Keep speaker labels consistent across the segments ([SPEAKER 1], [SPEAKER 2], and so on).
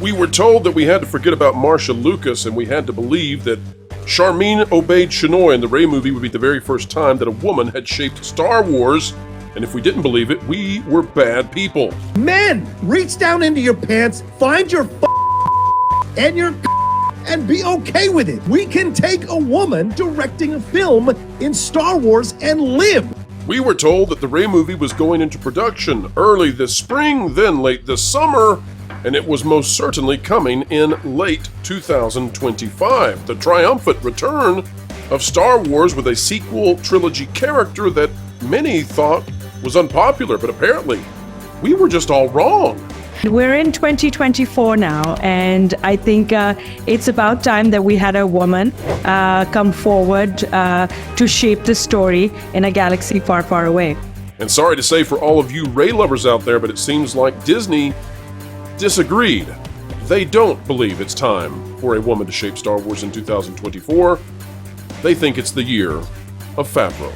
[SPEAKER 1] We were told that we had to forget about Marsha Lucas, and we had to believe that Charmin obeyed Shinoy in the Rey movie would be the very first time that a woman had shaped Star Wars, and if we didn't believe it, we were bad people.
[SPEAKER 2] Men, reach down into your pants, find your and your and be okay with it. We can take a woman directing a film in Star Wars and live.
[SPEAKER 1] We were told that the Rey movie was going into production early this spring, then late this summer, and it was most certainly coming in late 2025. The triumphant return of Star Wars with a sequel trilogy character that many thought was unpopular, but apparently we were just all wrong.
[SPEAKER 3] We're in 2024 now, and I think it's about time that we had a woman come forward to shape the story in a galaxy far, far away.
[SPEAKER 1] And sorry to say for all of you Rey lovers out there, but it seems like Disney disagreed. They don't believe it's time for a woman to shape Star Wars in 2024. They think it's the year of Favreau.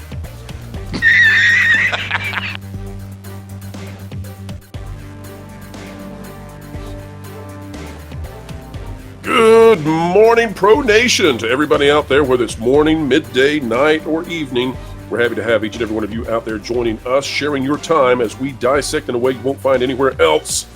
[SPEAKER 1] Good morning, Pro Nation, to everybody out there, whether it's morning, midday, night, or evening. We're happy to have each and every one of you out there joining us, sharing your time as we dissect in a way you won't find anywhere else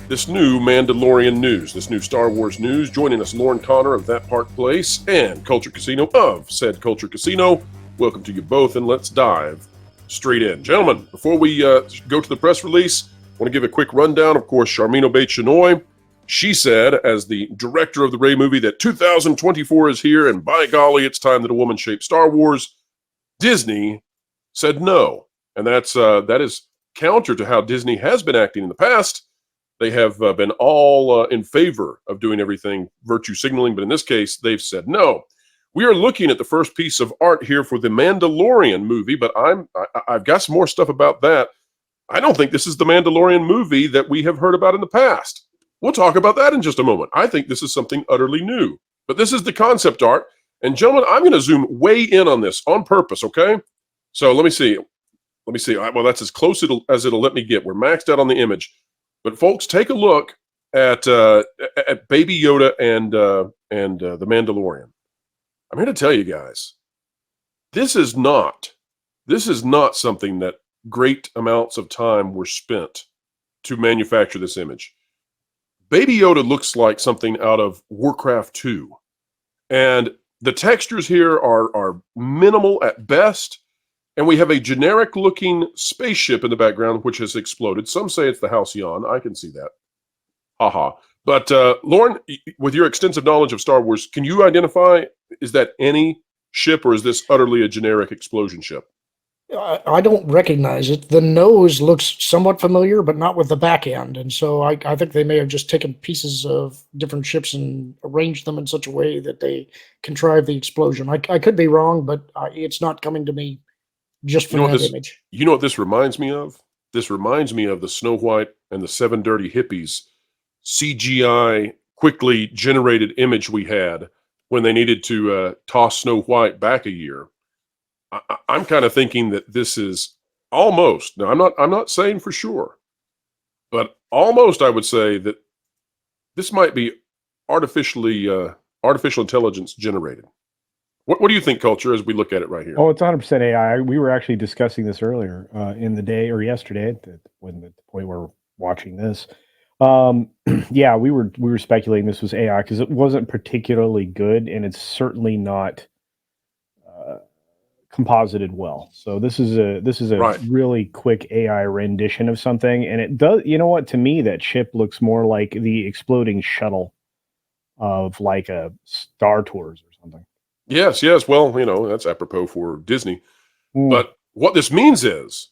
[SPEAKER 1] this new Mandalorian news, this new Star Wars news. Joining us, Lauren Connor of That Park Place and Culture Casino of said Culture Casino. Welcome to you both, and let's dive straight in. Gentlemen, before we go to the press release, I want to give a quick rundown. Of course, Charmin obeyed Shinoy. She said, as the director of the Rey movie, that 2024 is here, and by golly, it's time that a woman shaped Star Wars. Disney said no, and that is counter to how Disney has been acting in the past. They have been all in favor of doing everything virtue signaling, but in this case, they've said no. We are looking at the first piece of art here for the Mandalorian movie, but I've got some more stuff about that. I don't think this is the Mandalorian movie that we have heard about in the past. We'll talk about that in just a moment. I think this is something utterly new, but this is the concept art. And gentlemen, I'm going to zoom way in on this on purpose, okay? So let me see. Well, that's as close as it'll let me get. We're maxed out on the image. But folks, take a look at Baby Yoda and the Mandalorian. I'm here to tell you guys, this is not something that great amounts of time were spent to manufacture this image. Baby Yoda looks like something out of Warcraft 2. And the textures here are minimal at best. And we have a generic-looking spaceship in the background, which has exploded. Some say it's the Halcyon. I can see that. Haha. But Lauren, with your extensive knowledge of Star Wars, can you identify, is that any ship, or is this utterly a generic explosion ship?
[SPEAKER 4] I don't recognize it. The nose looks somewhat familiar, but not with the back end. And so I think they may have just taken pieces of different ships and arranged them in such a way that they contrived the explosion. I could be wrong, but it's not coming to me just from that image.
[SPEAKER 1] You know what this reminds me of? This reminds me of the Snow White and the Seven Dirty Hippies CGI quickly generated image we had when they needed to toss Snow White back a year. I'm kind of thinking that this is almost, now I'm not saying for sure, but almost I would say that this might be artificial intelligence generated. What do you think, Culture, as we look at it right here?
[SPEAKER 5] Oh, it's 100% AI. We were actually discussing this earlier in the day, or yesterday, at the point we're watching this. Yeah, we were speculating this was AI because it wasn't particularly good, and it's certainly not composited well. So this is a right. Really quick AI rendition of something, and it does. You know what? To me, that ship looks more like the exploding shuttle of like a Star Tours or something.
[SPEAKER 1] Yes. Well, that's apropos for Disney. But what this means is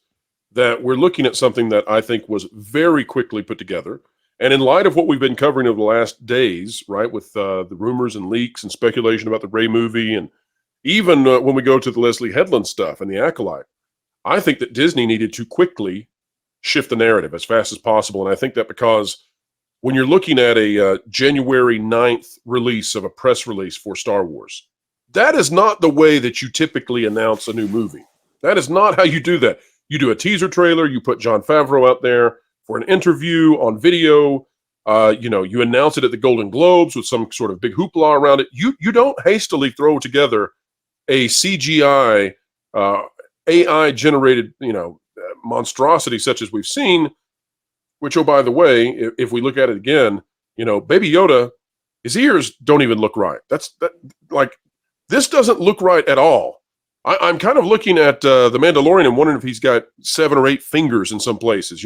[SPEAKER 1] that we're looking at something that I think was very quickly put together. And in light of what we've been covering over the last days, right, with the rumors and leaks and speculation about the Rey movie, and even when we go to the Leslie Headland stuff and the Acolyte, I think that Disney needed to quickly shift the narrative as fast as possible. And I think that because when you're looking at a January 9th release of a press release for Star Wars, that is not the way that you typically announce a new movie. That is not how you do that. You do a teaser trailer, you put Jon Favreau out there for an interview on video, You announce it at the Golden Globes with some sort of big hoopla around it. You don't hastily throw together a CGI, AI-generated, monstrosity such as we've seen, which, oh, by the way, if we look at it again, Baby Yoda, his ears don't even look right. This doesn't look right at all. I'm kind of looking at the Mandalorian and wondering if he's got 7 or 8 fingers in some places,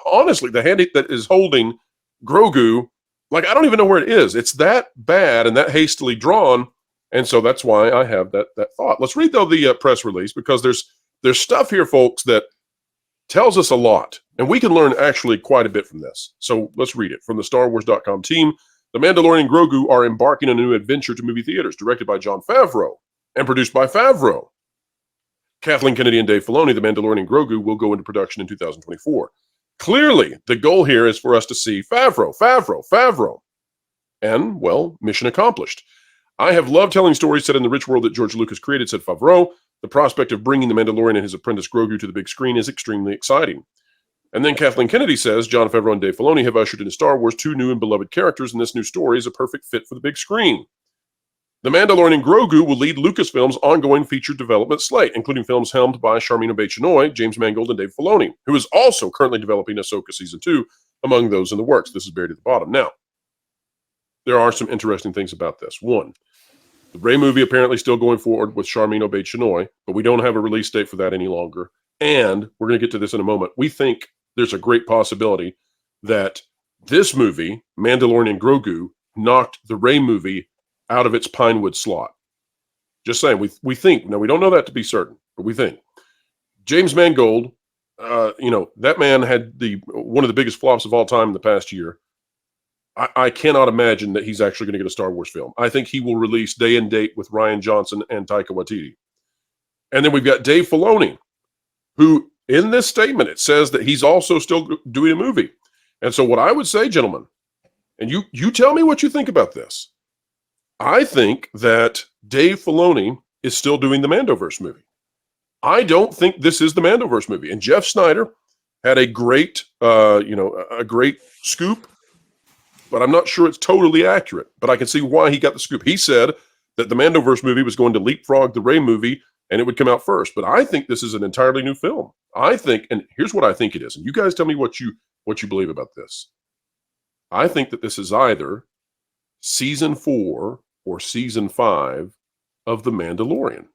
[SPEAKER 1] honestly, the hand that is holding Grogu, I don't even know where it is. It's that bad and that hastily drawn. And so that's why I have that thought. Let's read, though, the press release, because there's stuff here, folks, that tells us a lot. And we can learn actually quite a bit from this. So let's read it. From the StarWars.com team, The Mandalorian and Grogu are embarking on a new adventure to movie theaters, directed by Jon Favreau and produced by Favreau. Kathleen Kennedy and Dave Filoni, The Mandalorian and Grogu will go into production in 2024. Clearly, the goal here is for us to see Favreau. And, well, mission accomplished. I have loved telling stories set in the rich world that George Lucas created, said Favreau. The prospect of bringing the Mandalorian and his apprentice Grogu to the big screen is extremely exciting. And then Kathleen Kennedy says, Jon Favreau and Dave Filoni have ushered into Star Wars 2 new and beloved characters, and this new story is a perfect fit for the big screen. The Mandalorian and Grogu will lead Lucasfilm's ongoing feature development slate, including films helmed by Sharmeen Obaid-Chinoy, James Mangold, and Dave Filoni, who is also currently developing Ahsoka Season 2, among those in the works. This is buried at the bottom. Now, there are some interesting things about this. One, the Rey movie apparently still going forward with Sharmeen Obaid-Chinoy, but we don't have a release date for that any longer. And we're going to get to this in a moment. We think there's a great possibility that this movie, Mandalorian and Grogu, knocked the Rey movie out of its Pinewood slot. Just saying, we think. Now, we don't know that to be certain, but we think. James Mangold, that man had one of the biggest flops of all time in the past year. I cannot imagine that he's actually going to get a Star Wars film. I think he will release day and date with Rian Johnson and Taika Waititi. And then we've got Dave Filoni, who in this statement, it says that he's also still doing a movie. And so what I would say, gentlemen, and you tell me what you think about this. I think that Dave Filoni is still doing the Mandoverse movie. I don't think this is the Mandoverse movie. And Jeff Snyder had a great scoop, but I'm not sure it's totally accurate. But I can see why he got the scoop. He said that the Mandoverse movie was going to leapfrog the Rey movie, and it would come out first. But I think this is an entirely new film. I think, and here's what I think it is, and you guys tell me what you believe about this. I think that this is either Season 4 or Season 5 of The Mandalorian.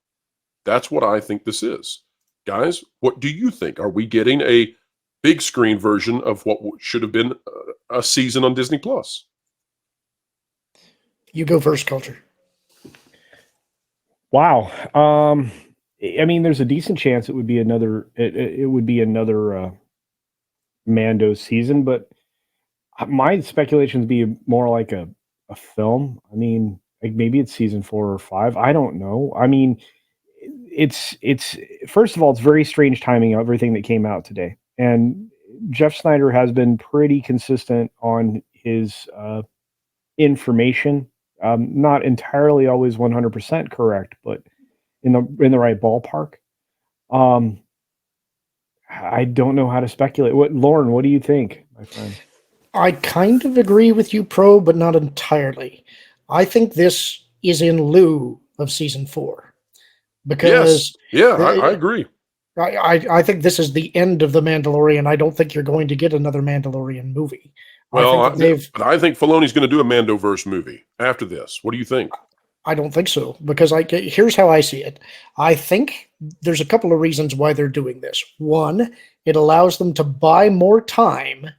[SPEAKER 1] That's what I think this is. Guys, what do you think? Are we getting a big screen version of what should have been a season on Disney+?
[SPEAKER 4] You go first, Culture.
[SPEAKER 5] Wow. I mean, there's a decent chance it would be another. It would be another Mando season, but my speculations be more like a film. I mean, like maybe it's Season 4 or 5. I don't know. I mean, it's first of all, it's very strange timing of everything that came out today, and Jeff Snyder has been pretty consistent on his information. Not entirely always 100% correct, but in the right ballpark. I don't know how to speculate. Lauren, what do you think, my friend?
[SPEAKER 4] I kind of agree with you, Pro, but not entirely. I think this is in lieu of Season 4. Because
[SPEAKER 1] yes. Yeah, I agree.
[SPEAKER 4] I think this is the end of The Mandalorian. I don't think you're going to get another Mandalorian movie.
[SPEAKER 1] Well, I think Filoni's going to do a Mandoverse movie after this. What do you think?
[SPEAKER 4] I don't think so, because here's how I see it. I think there's a couple of reasons why they're doing this. One, it allows them to buy more time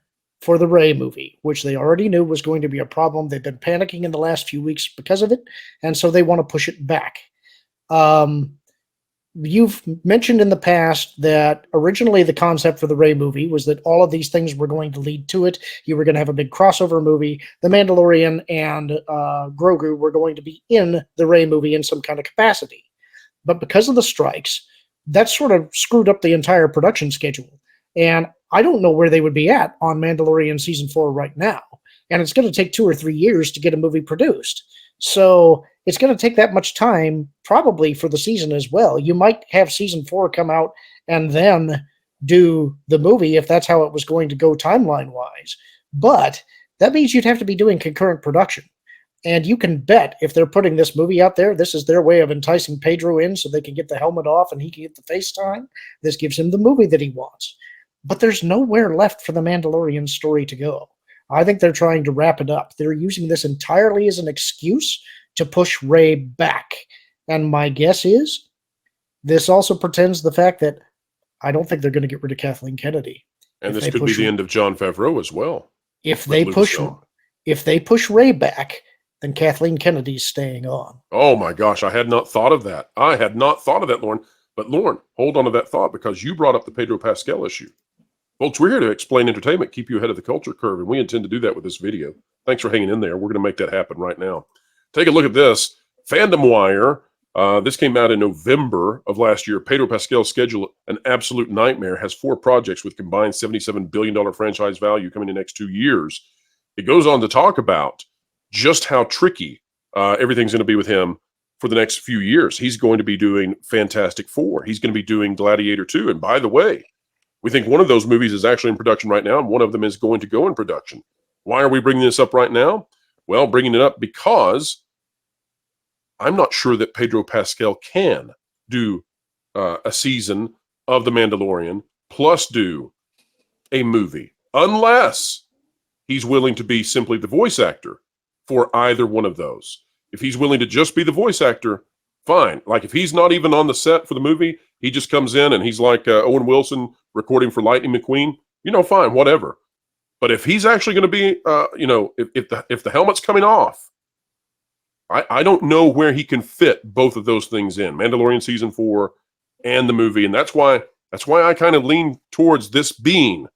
[SPEAKER 4] for the Rey movie, which they already knew was going to be a problem. They've been panicking in the last few weeks because of it, and so they want to push it back. You've mentioned in the past that originally the concept for the Rey movie was that all of these things were going to lead to it. You were going to have a big crossover movie. The Mandalorian and Grogu were going to be in the Rey movie in some kind of capacity. But because of the strikes, that sort of screwed up the entire production schedule. And I don't know where they would be at on Mandalorian Season 4 right now. And it's going to take 2 or 3 years to get a movie produced. So it's going to take that much time, probably for the season as well. You might have Season 4 come out and then do the movie if that's how it was going to go timeline-wise. But that means you'd have to be doing concurrent production. And you can bet if they're putting this movie out there, this is their way of enticing Pedro in so they can get the helmet off and he can get the FaceTime. This gives him the movie that he wants. But there's nowhere left for the Mandalorian story to go. I think they're trying to wrap it up. They're using this entirely as an excuse to push Rey back. And my guess is this also pretends the fact that I don't think they're going to get rid of Kathleen Kennedy.
[SPEAKER 1] And this could be the end of Jon Favreau as well.
[SPEAKER 4] If they push Rey back, then Kathleen Kennedy's staying on.
[SPEAKER 1] Oh my gosh, I had not thought of that. Lauren. But Lauren, hold on to that thought because you brought up the Pedro Pascal issue. Folks, we're here to explain entertainment, keep you ahead of the culture curve, and we intend to do that with this video. Thanks for hanging in there. We're going to make that happen right now. Take a look at this. Fandom Wire. This came out in November of last year. Pedro Pascal's schedule, an absolute nightmare, has 4 projects with combined $77 billion franchise value coming in the next 2 years. It goes on to talk about just how tricky everything's going to be with him for the next few years. He's going to be doing Fantastic Four. He's going to be doing Gladiator 2. And by the way, we think one of those movies is actually in production right now, and one of them is going to go in production. Why are we bringing this up right now? Well, bringing it up because I'm not sure that Pedro Pascal can do a season of The Mandalorian plus do a movie unless he's willing to be simply the voice actor for either one of those. If he's willing to just be the voice actor, fine. Like if he's not even on the set for the movie, he just comes in and he's like Owen Wilson recording for Lightning McQueen, fine, whatever. But if he's actually going to be, if the helmet's coming off, I don't know where he can fit both of those things in, Mandalorian season 4 and the movie. And that's why I kind of lean towards this being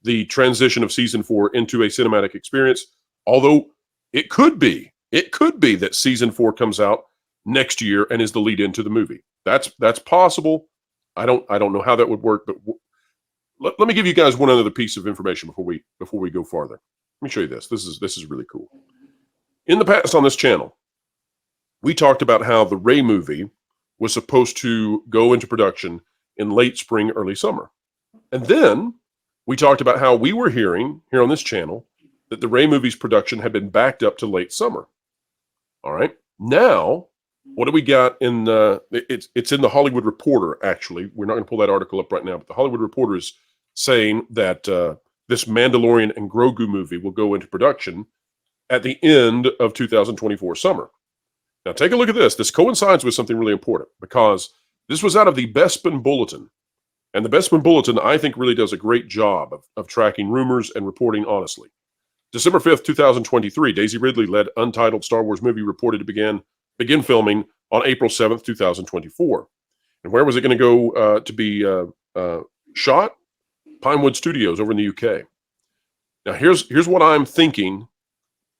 [SPEAKER 1] the transition of season 4 into a cinematic experience. Although it could be that season 4 comes out next year and is the lead into the movie. That's possible. I don't know how that would work, but let me give you guys one other piece of information before we go farther. Let me show you this. This is really cool. In the past on this channel, we talked about how the Rey movie was supposed to go into production in late spring, early summer. And then we talked about how we were hearing here on this channel that the Rey movie's production had been backed up to late summer. All right. Now, what do we got in it's in the Hollywood Reporter, actually. We're not going to pull that article up right now, but the Hollywood Reporter is saying that this Mandalorian and Grogu movie will go into production at the end of 2024 summer. Now, take a look at this. This coincides with something really important because this was out of the Bespin Bulletin. And the Bespin Bulletin, I think, really does a great job of tracking rumors and reporting honestly. December 5th, 2023, Daisy Ridley-led untitled Star Wars movie reported to begin filming on April 7th, 2024. And where was it going to go to be shot? Pinewood Studios over in the UK. Now, here's what I'm thinking,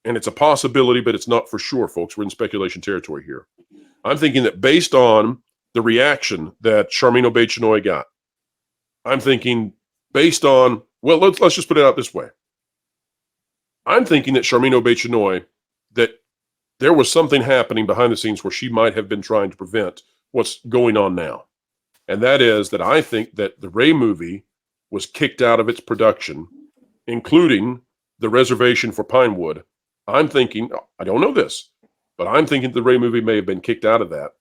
[SPEAKER 1] and it's a possibility, but it's not for sure, folks. We're in speculation territory here. I'm thinking that based on the reaction that Charmin Obaid-Chinoy got, I'm thinking based on, well, let's just put it out this way. I'm thinking that Charmin Obaid-Chinoy, that there was something happening behind the scenes where she might have been trying to prevent what's going on now. And that is that I think that the Rey movie was kicked out of its production, including the reservation for Pinewood. I'm thinking, I don't know this, but I'm thinking the Rey movie may have been kicked out of that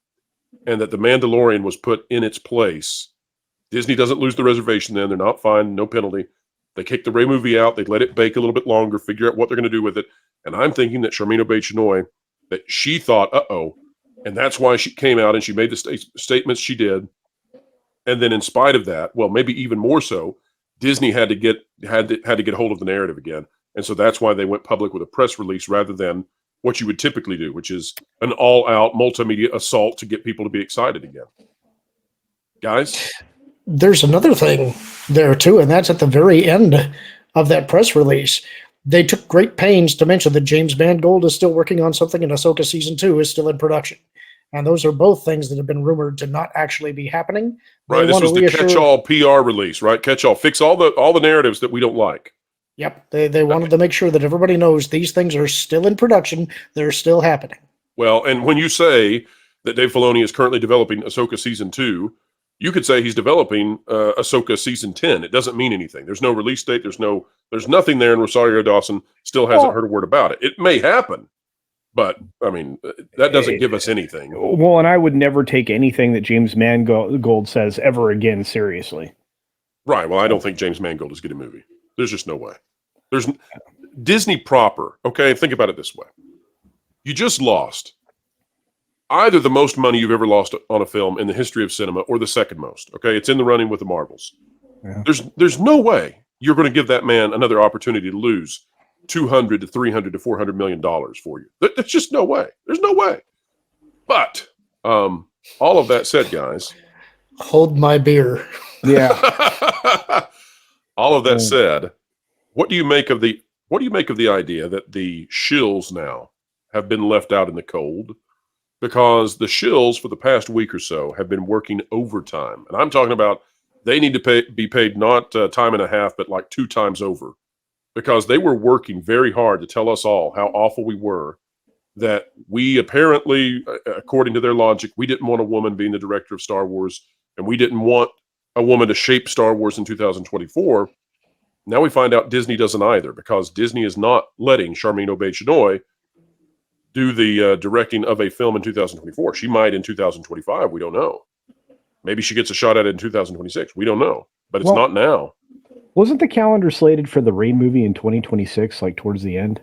[SPEAKER 1] and that the Mandalorian was put in its place. Disney doesn't lose the reservation then. They're not fined, no penalty. They kick the Rey movie out. They let it bake a little bit longer, figure out what they're going to do with it. And I'm thinking that Charmin Obaid-Chinoy, that she thought, and that's why she came out and she made the statements she did. And then in spite of that, well, maybe even more so, Disney had to get hold of the narrative again. And so that's why they went public with a press release rather than what you would typically do, which is an all-out multimedia assault to get people to be excited again. Guys?
[SPEAKER 4] There's another thing there, too, and that's at the very end of that press release. They took great pains to mention that James Mangold is still working on something and Ahsoka Season 2 is still in production. And those are both things that have been rumored to not actually be happening.
[SPEAKER 1] Right, this was the catch-all PR release, right? Catch-all. Fix all the narratives that we don't like.
[SPEAKER 4] Yep, they wanted to make sure that everybody knows these things are still in production. They're still happening.
[SPEAKER 1] Well, and when you say that Dave Filoni is currently developing Ahsoka Season 2, You could say he's developing Ahsoka season 10. It doesn't mean anything. There's no release date. There's nothing there, and Rosario Dawson still hasn't heard a word about it. It may happen, but I mean, that doesn't give us anything.
[SPEAKER 5] Well, and I would never take anything that James Mangold says ever again seriously.
[SPEAKER 1] Right. Well, I don't think James Mangold is getting a movie. There's just no way. There's Disney proper. Okay, think about it this way: you just lost either the most money you've ever lost on a film in the history of cinema, or the second most. Okay, it's in the running with the Marvels. Yeah. There's no way you're going to give that man another opportunity to lose $200 to $300 to $400 million for you. There's just no way. There's no way. But all of that said, guys,
[SPEAKER 4] hold my beer.
[SPEAKER 5] Yeah.
[SPEAKER 1] All of that said, what do you make of the idea that the shills now have been left out in the cold? Because the shills for the past week or so have been working overtime. And I'm talking about they need to be paid not time and a half, but like 2 times over. Because they were working very hard to tell us all how awful we were, that we apparently, according to their logic, we didn't want a woman being the director of Star Wars, and we didn't want a woman to shape Star Wars in 2024. Now we find out Disney doesn't either, because Disney is not letting Charmin Obaid-Chinoy do the directing of a film in 2024. She might in 2025. We don't know. Maybe she gets a shot at it in 2026. We don't know. But it's not now.
[SPEAKER 5] Wasn't the calendar slated for the Rey movie in 2026, like towards the end?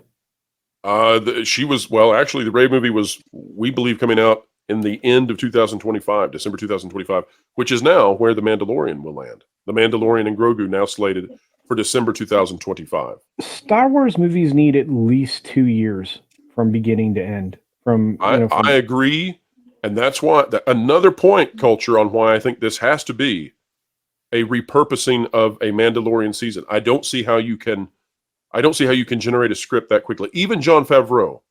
[SPEAKER 1] Actually, the Rey movie was, we believe, coming out in the end of 2025, December 2025, which is now where The Mandalorian will land. The Mandalorian and Grogu now slated for December 2025.
[SPEAKER 5] Star Wars movies need at least 2 years from beginning to end. I
[SPEAKER 1] agree, and that's why another point, Culture, on why I think this has to be a repurposing of a Mandalorian season. I don't see how you can generate a script that quickly. Even Jon Favreau,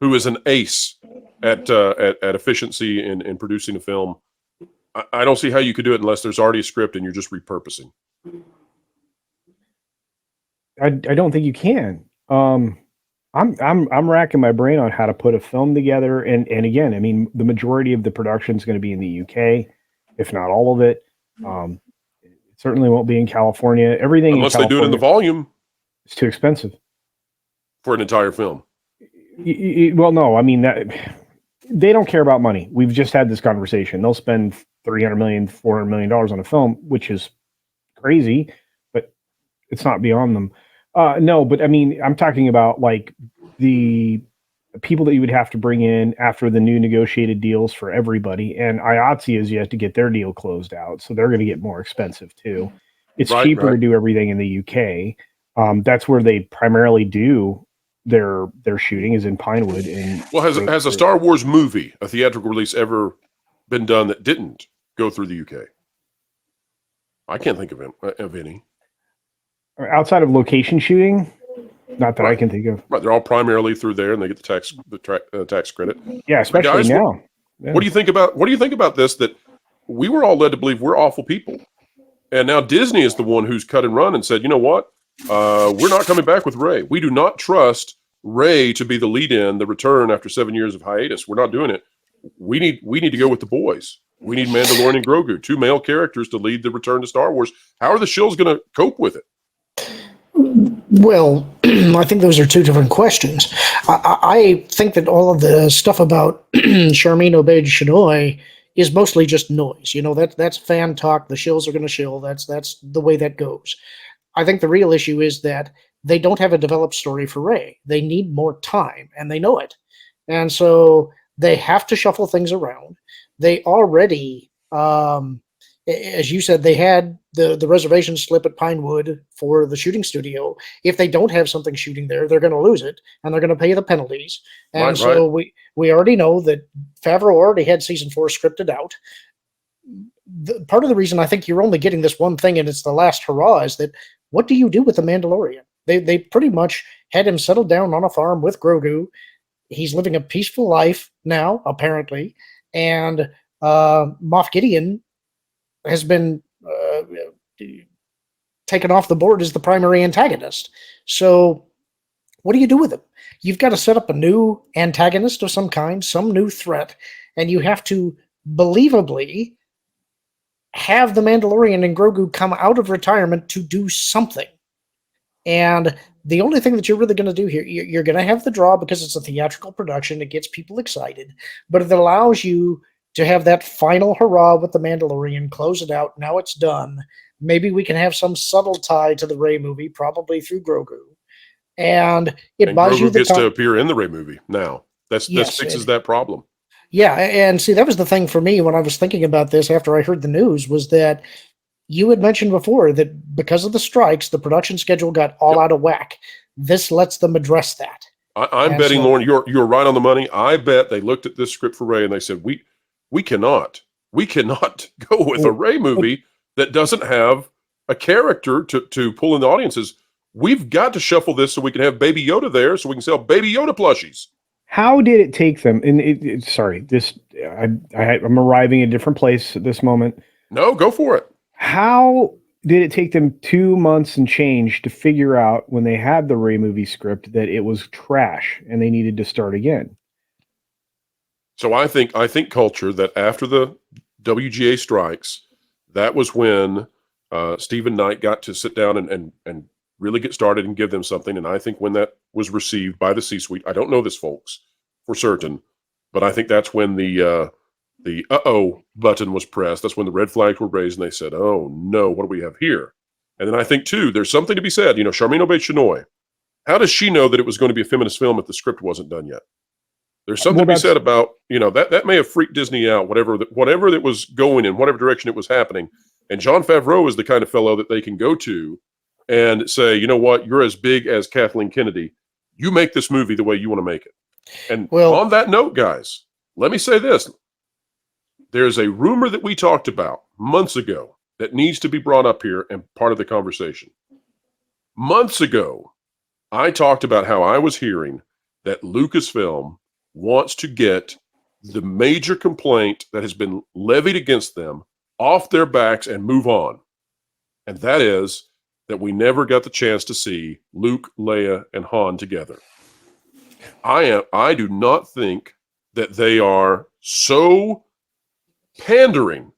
[SPEAKER 1] who is an ace at efficiency in producing a film, I don't see how you could do it unless there's already a script and you're just repurposing.
[SPEAKER 5] I don't think you can. I'm racking my brain on how to put a film together, and again, I mean, the majority of the production is going to be in the UK, if not all of it. It certainly won't be in California. Everything
[SPEAKER 1] unless they do it in the volume.
[SPEAKER 5] It's too expensive
[SPEAKER 1] for an entire film.
[SPEAKER 5] Well, no, I mean they don't care about money. We've just had this conversation. They'll spend $300 million, $400 million on a film, which is crazy, but it's not beyond them. No, but I mean, I'm talking about like the people that you would have to bring in after the new negotiated deals for everybody. And IATSE is yet to get their deal closed out, so they're going to get more expensive too. It's cheaper to do everything in the UK. That's where they primarily do their shooting, is in Pinewood.
[SPEAKER 1] Has a Star Wars movie, a theatrical release, ever been done that didn't go through the UK? I can't think of any.
[SPEAKER 5] Outside of location shooting, not that I can think of.
[SPEAKER 1] Right, they're all primarily through there, and they get the tax credit.
[SPEAKER 5] Yeah, especially
[SPEAKER 1] guys,
[SPEAKER 5] now.
[SPEAKER 1] What do you think about this? That we were all led to believe we're awful people, and now Disney is the one who's cut and run and said, you know what? We're not coming back with Rey. We do not trust Rey to be the lead-in, the return after 7 years of hiatus. We're not doing it. We need to go with the boys. We need Mandalorian and Grogu, 2 male characters to lead the return to Star Wars. How are the shills going to cope with it?
[SPEAKER 4] Well, I think those are 2 different questions. I think that all of the stuff about Charmin Obaid-Chinoy is mostly just noise. You know, that's fan talk. The shills are going to shill. That's the way that goes. I think the real issue is that they don't have a developed story for Rey. They need more time, and they know it. And so they have to shuffle things around. They already, as you said, they had the reservation slip at Pinewood for the shooting studio. If they don't have something shooting there, they're going to lose it, and they're going to pay the penalties. And we already know that Favreau already had season 4 scripted out. Part of the reason I think you're only getting this one thing and it's the last hurrah is that what do you do with the Mandalorian? They pretty much had him settled down on a farm with Grogu. He's living a peaceful life now, apparently, and Moff Gideon has been taken off the board as the primary antagonist. So what do you do with him? You've got to set up a new antagonist of some kind, some new threat, and you have to believably have the Mandalorian and Grogu come out of retirement to do something. And the only thing that you're really going to do here, you're going to have the draw because it's a theatrical production. It gets people excited, but it allows you to have that final hurrah with the Mandalorian, close it out. Now it's done. Maybe we can have some subtle tie to the Rey movie, probably through Grogu. And it buys
[SPEAKER 1] Grogu
[SPEAKER 4] you the
[SPEAKER 1] gets to appear in the Rey movie now. That fixes that problem.
[SPEAKER 4] Yeah, and see, that was the thing for me when I was thinking about this after I heard the news, was that you had mentioned before that because of the strikes, the production schedule got all out of whack. This lets them address that.
[SPEAKER 1] I'm betting, Lauren, you're right on the money. I bet they looked at this script for Rey and they said, we cannot go with a Rey movie that doesn't have a character to pull in the audiences. We've got to shuffle this so we can have Baby Yoda there, so we can sell Baby Yoda plushies.
[SPEAKER 5] How did it take them? And I'm arriving at a different place at this moment.
[SPEAKER 1] No, go for it.
[SPEAKER 5] How did it take them 2 months and change to figure out when they had the Rey movie script that it was trash and they needed to start again?
[SPEAKER 1] So I think culture that after the WGA strikes, that was when Stephen Knight got to sit down and really get started and give them something. And I think when that was received by the C-suite, I don't know this, folks, for certain, but I think that's when the uh-oh button was pressed. That's when the red flags were raised and they said, oh no, what do we have here? And then I think too, there's something to be said. Charmaine Obaid-Chinoy, how does she know that it was going to be a feminist film if the script wasn't done yet? There's something to be said about, that may have freaked Disney out, whatever that was going in, whatever direction it was happening. And Jon Favreau is the kind of fellow that they can go to and say, you know what, you're as big as Kathleen Kennedy. You make this movie the way you want to make it. And on that note, guys, let me say this. There's a rumor that we talked about months ago that needs to be brought up here and part of the conversation. Months ago, I talked about how I was hearing that Lucasfilm wants to get the major complaint that has been levied against them off their backs and move on. And that is that we never got the chance to see Luke, Leia, and Han together. I do not think that they are so pandering.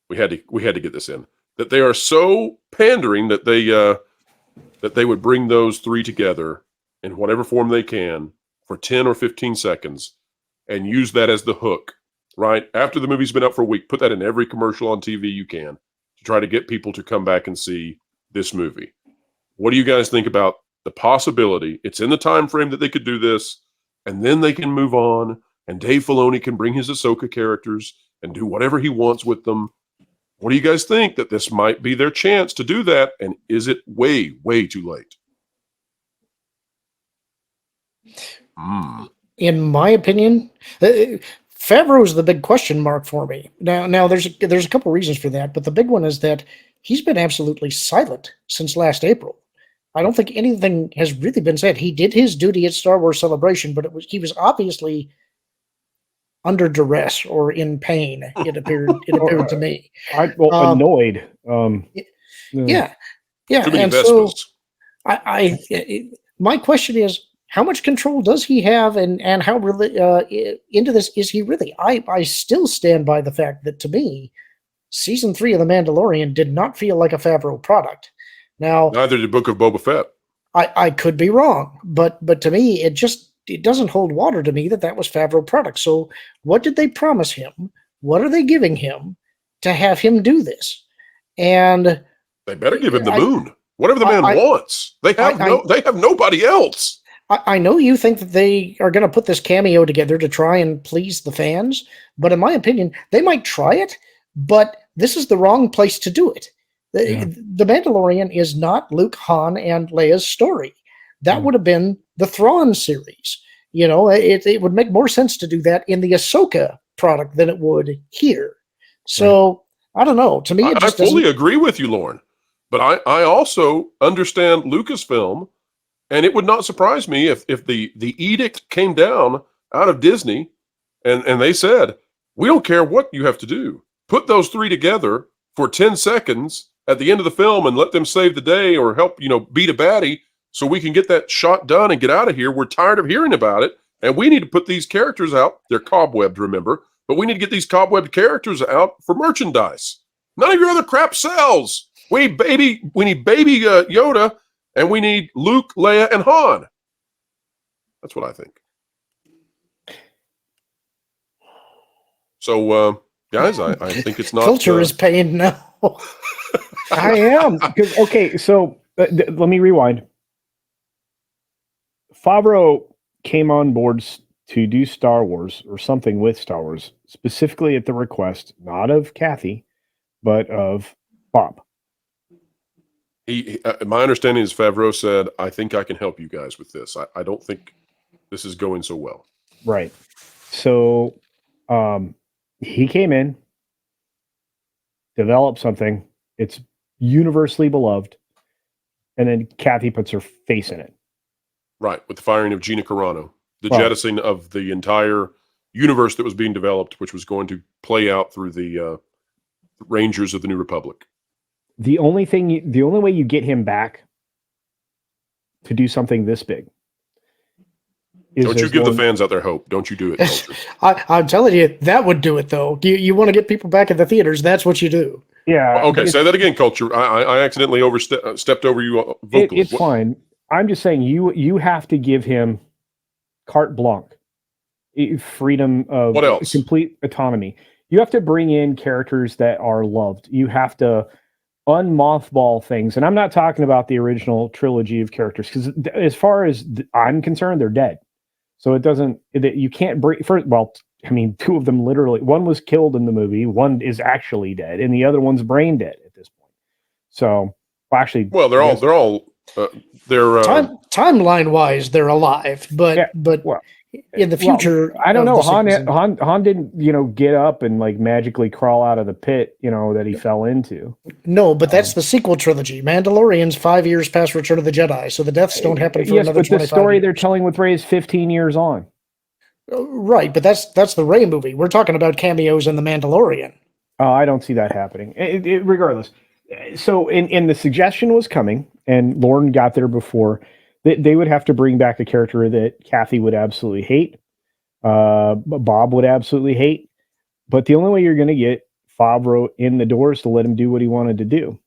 [SPEAKER 1] We had to get this in. That they are so pandering that they would bring those three together in whatever form they can for 10 or 15 seconds and use that as the hook, right? After the movie's been up for a week, put that in every commercial on TV you can to try to get people to come back and see this movie. What do you guys think about the possibility? It's in the time frame that they could do this, and then they can move on, and Dave Filoni can bring his Ahsoka characters and do whatever he wants with them. What do you guys think, that this might be their chance to do that, and is it way, way too late?
[SPEAKER 4] In my opinion, Favreau is the big question mark for me. Now there's a couple reasons for that, but the big one is that he's been absolutely silent since last April. I don't think anything has really been said. He did his duty at Star Wars Celebration, but he was obviously under duress or in pain. It appeared to me.
[SPEAKER 5] Annoyed.
[SPEAKER 4] Yeah.
[SPEAKER 1] And
[SPEAKER 4] so my question is, how much control does he have, and how really into this is he really? I still stand by the fact that, to me, Season 3 of The Mandalorian did not feel like a Favreau product. Now,
[SPEAKER 1] neither did Book of Boba Fett.
[SPEAKER 4] I could be wrong, but to me, it doesn't hold water to me that was Favreau product. So what did they promise him? What are they giving him to have him do this? And
[SPEAKER 1] they better give him the moon. Whatever the man wants. They have nobody else.
[SPEAKER 4] I know you think that they are going to put this cameo together to try and please the fans, but in my opinion, they might try it, but this is the wrong place to do it. The Mandalorian is not Luke, Han, and Leia's story. That would have been the Thrawn series. It would make more sense to do that in the Ahsoka product than it would here. So, I don't know. To me, it just
[SPEAKER 1] I fully agree with you, Lauren. But I also understand Lucasfilm, and it would not surprise me if the edict came down out of Disney and they said, we don't care what you have to do. Put those three together for 10 seconds at the end of the film and let them save the day or help, beat a baddie so we can get that shot done and get out of here. We're tired of hearing about it, and we need to put these characters out. They're cobwebbed, remember, but we need to get these cobwebbed characters out for merchandise. None of your other crap sells. We need baby Yoda, and we need Luke, Leia, and Han. That's what I think. So, guys, I think it's not...
[SPEAKER 4] Culture is paying now.
[SPEAKER 5] I am. Okay, so let me rewind. Favreau came on board to do Star Wars or something with Star Wars, specifically at the request, not of Kathy, but of Bob.
[SPEAKER 1] My understanding is Favreau said, I think I can help you guys with this. I don't think this is going so well.
[SPEAKER 5] Right. So he came in, developed something. It's universally beloved. And then Kathy puts her face in it.
[SPEAKER 1] Right. With the firing of Gina Carano, the jettisoning of the entire universe that was being developed, which was going to play out through the Rangers of the New Republic.
[SPEAKER 5] The only way you get him back to do something this big is
[SPEAKER 1] don't you give the fans out there hope. Don't you do it, Culture.
[SPEAKER 4] I'm telling you, that would do it, though. You want to get people back at the theaters, that's what you do.
[SPEAKER 5] Yeah.
[SPEAKER 1] Okay, say that again, Culture. I accidentally stepped over you vocally.
[SPEAKER 5] It's fine. I'm just saying you have to give him carte blanche, freedom of
[SPEAKER 1] what else?
[SPEAKER 5] Complete autonomy. You have to bring in characters that are loved. You have to unmothball things. And I'm not talking about the original trilogy of characters, because as far as I'm concerned, they're dead. So it doesn't, you can't bring, two of them literally, one was killed in the movie, one is actually dead, and the other one's brain dead at this point. So,
[SPEAKER 4] timeline wise, they're alive, but in the future,
[SPEAKER 5] I don't know. Han didn't, get up and like magically crawl out of the pit, that he fell into.
[SPEAKER 4] No, but that's the sequel trilogy. Mandalorian's 5 years past Return of the Jedi, so the deaths don't happen for another 25 years. But the story
[SPEAKER 5] they're telling with Rey is 15 years on.
[SPEAKER 4] Right, but that's the Rey movie. We're talking about cameos in the Mandalorian.
[SPEAKER 5] Oh, I don't see that happening. Regardless, so in the suggestion was coming, and Lauren got there before. They would have to bring back a character that Kathy would absolutely hate, Bob would absolutely hate, but the only way you're going to get Favreau in the door is to let him do what he wanted to do.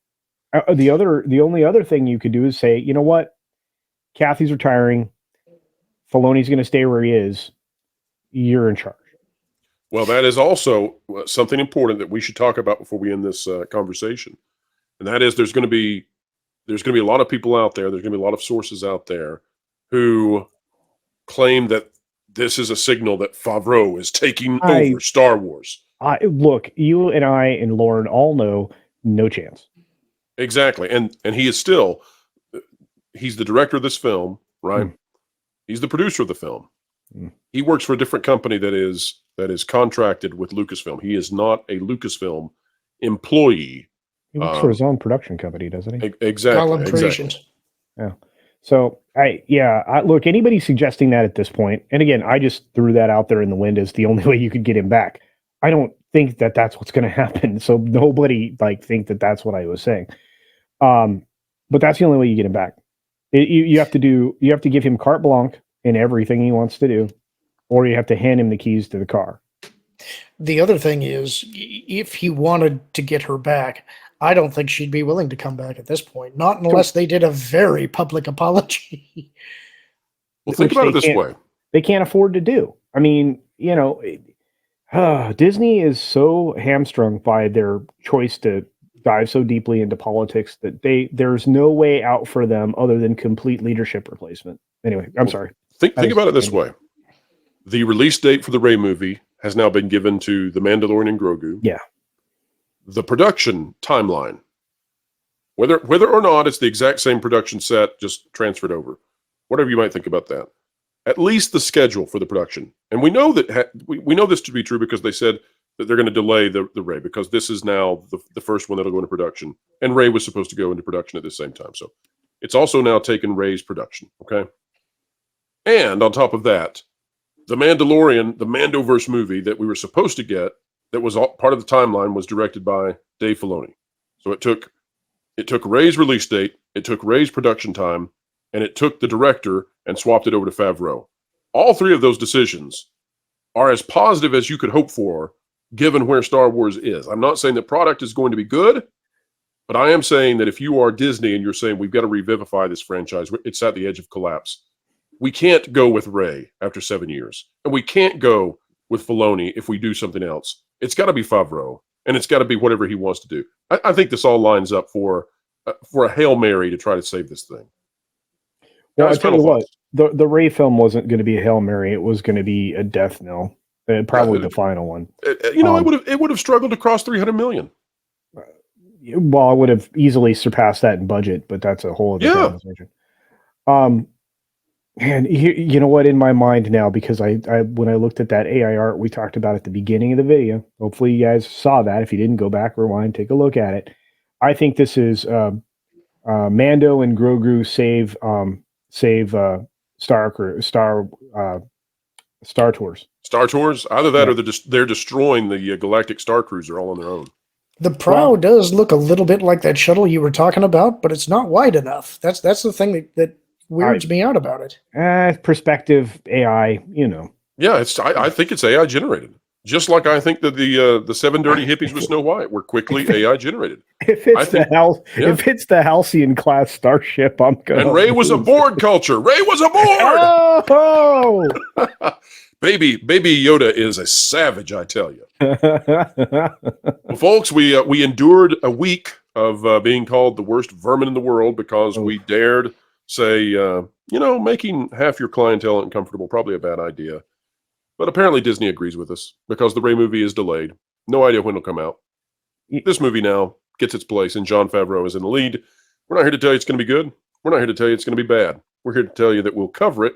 [SPEAKER 5] The only other thing you could do is say, you know what, Kathy's retiring, Filoni's going to stay where he is, you're in charge.
[SPEAKER 1] Well, that is also something important that we should talk about before we end this conversation, and that is there's going to be a lot of people out there, there's going to be a lot of sources out there who claim that this is a signal that Favreau is taking over Star Wars.
[SPEAKER 5] Look, you and I and Lauren all know no chance.
[SPEAKER 1] Exactly. And he is still, he's the director of this film, right? He's the producer of the film. He works for a different company that is contracted with Lucasfilm. He is not a Lucasfilm employee.
[SPEAKER 5] He works for his own production company, doesn't he?
[SPEAKER 1] Exactly.
[SPEAKER 5] Yeah. So look, anybody suggesting that at this point, and again, I just threw that out there in the wind as the only way you could get him back. I don't think that that's what's going to happen. So nobody think that that's what I was saying. But that's the only way you get him back. You have to give him carte blanche in everything he wants to do, or you have to hand him the keys to the car.
[SPEAKER 4] The other thing is, if he wanted to get her back, I don't think she'd be willing to come back at this point. Not unless they did a very public apology.
[SPEAKER 1] Well, think about it this way.
[SPEAKER 5] They can't afford to do. I mean, Disney is so hamstrung by their choice to dive so deeply into politics that there's no way out for them other than complete leadership replacement. Anyway, I'm sorry.
[SPEAKER 1] Think about it this way. The release date for the Rey movie has now been given to the Mandalorian and Grogu.
[SPEAKER 5] Yeah.
[SPEAKER 1] The production timeline, whether or not it's the exact same production set, just transferred over, whatever you might think about that. At least the schedule for the production, and we know that we know this to be true because they said that they're going to delay the Rey because this is now the first one that'll go into production, and Rey was supposed to go into production at the same time. So it's also now taken Rey's production. Okay, and on top of that, the Mandalorian, the Mandoverse movie that we were supposed to get, that was all part of the timeline, was directed by Dave Filoni. So it took Rey's release date, it took Rey's production time, and it took the director and swapped it over to Favreau. All three of those decisions are as positive as you could hope for given where Star Wars is. I'm not saying the product is going to be good, but I am saying that if you are Disney and you're saying we've got to revivify this franchise, it's at the edge of collapse. We can't go with Rey after 7 years, and we can't go with Filoni if we do something else. It's got to be Favreau, and it's got to be whatever he wants to do. I think this all lines up for a Hail Mary to try to save this thing.
[SPEAKER 5] Well, I tell you what, the Rey film wasn't going to be a Hail Mary. It was going to be a death knell. Probably the final one.
[SPEAKER 1] It would have struggled to cross 300 million.
[SPEAKER 5] Well, I would have easily surpassed that in budget, but that's a whole other conversation. And you know what? In my mind now, because I when I looked at that AI art we talked about at the beginning of the video, hopefully you guys saw that. If you didn't, go back, rewind, take a look at it. I think this is Mando and Grogu save Star Tours.
[SPEAKER 1] Star Tours? Either that or they're destroying the Galactic Star Cruiser all on their own.
[SPEAKER 4] The prow does look a little bit like that shuttle you were talking about, but it's not wide enough. That's the thing that weirds me out about it.
[SPEAKER 5] Perspective, AI,
[SPEAKER 1] Yeah, I think it's AI generated. Just like I think that the Seven Dirty Hippies with Snow White were quickly AI generated.
[SPEAKER 5] If it's the Halcyon class starship, I'm going.
[SPEAKER 1] And Rey was a Borg culture. Rey was a Borg.
[SPEAKER 5] Oh!
[SPEAKER 1] Baby Yoda is a savage, I tell you. Well, folks, we endured a week of being called the worst vermin in the world because we dared say, making half your clientele uncomfortable, probably a bad idea. But apparently Disney agrees with us because the Rey movie is delayed. No idea when it'll come out. This movie now gets its place, and Jon Favreau is in the lead. We're not here to tell you it's going to be good. We're not here to tell you it's going to be bad. We're here to tell you that we'll cover it.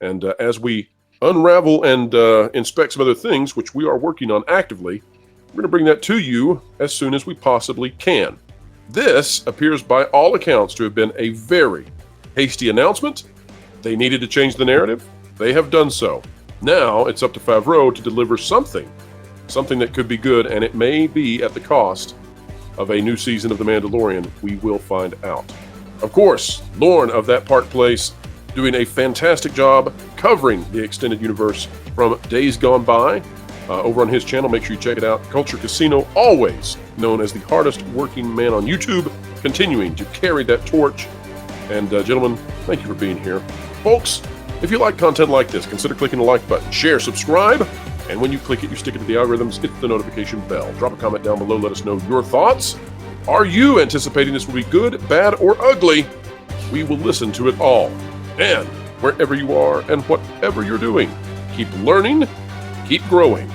[SPEAKER 1] And as we unravel and inspect some other things, which we are working on actively, we're going to bring that to you as soon as we possibly can. This appears by all accounts to have been a very hasty announcement. They needed to change the narrative. They have done so. Now it's up to Favreau to deliver something that could be good, and it may be at the cost of a new season of The Mandalorian. We will find out. Of course, Lorne of That Park Place doing a fantastic job covering the extended universe from Days Gone By over on his channel. Make sure you check it out. Culture Casino, always known as the hardest working man on YouTube, continuing to carry that torch. And gentlemen, thank you for being here. Folks, if you like content like this, consider clicking the like button, share, subscribe, and when you click it, you stick it to the algorithms, hit the notification bell. Drop a comment down below, let us know your thoughts. Are you anticipating this will be good, bad, or ugly? We will listen to it all. And wherever you are and whatever you're doing, keep learning, keep growing,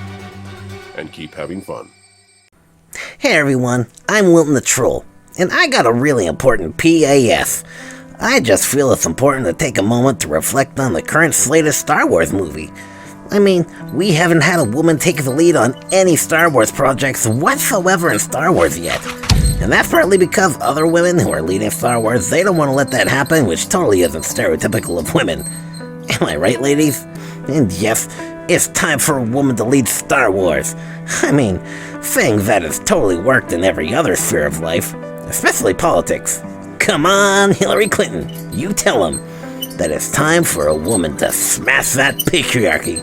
[SPEAKER 1] and keep having fun.
[SPEAKER 6] Hey everyone, I'm Wilton the Troll, and I got a really important PAF. I just feel it's important to take a moment to reflect on the current slate of Star Wars movie. I mean, we haven't had a woman take the lead on any Star Wars projects whatsoever in Star Wars yet. And that's partly because other women who are leading Star Wars, they don't want to let that happen, which totally isn't stereotypical of women. Am I right, ladies? And yes, it's time for a woman to lead Star Wars. I mean, things that has totally worked in every other sphere of life, especially politics. Come on, Hillary Clinton, you tell them that it's time for a woman to smash that patriarchy.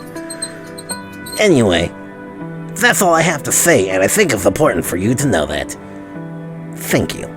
[SPEAKER 6] Anyway, that's all I have to say, and I think it's important for you to know that. Thank you.